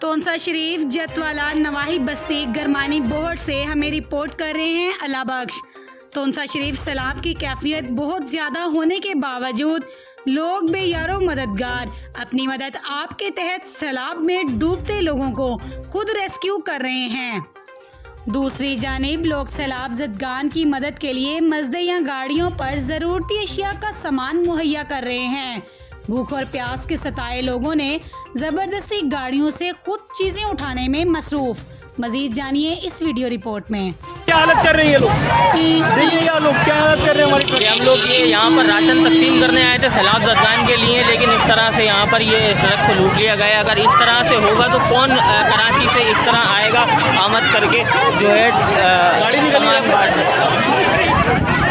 तोनसा शरीफ, जतवाला, नवाही बस्ती, गरमानी Bohr से हमें report कर रहे हैं अल्लाह बख्श। तोनसा शरीफ सैलाब की कैफियत बहुत ज़्यादा होने के बावजूद लोग बेयारो मददगार अपनी मदद आपके तहत सैलाब में डूबते लोगों को खुद रेस्क्यू कर रहे हैं। दूसरी जानिब लोग सैलाब ज़दगान की मदद के लिए मज़दे या गाड़ियों पर ज़रूरती अशिया का सामान मुहैया कर रहे हैं। भूख और प्यास के सताए लोगों ने ज़बरदस्ती गाड़ियों से खुद चीज़ें उठाने में मसरूफ़। मज़ीद जानिए इस वीडियो रिपोर्ट में। क्या हालत कर रहे हैं ये लोग, देखिए ये लोग क्या हालत कर रहे हैं हमारी। हम लोग ये यहाँ पर राशन तकसीम करने आए थे सैलाब ज़दगान के लिए, लेकिन इस तरह से यहाँ पर ये ट्रक को लूट लिया गया। अगर इस तरह से होगा तो कौन कराची से इस तरह आएगा आमद करके जो है सामान बांट।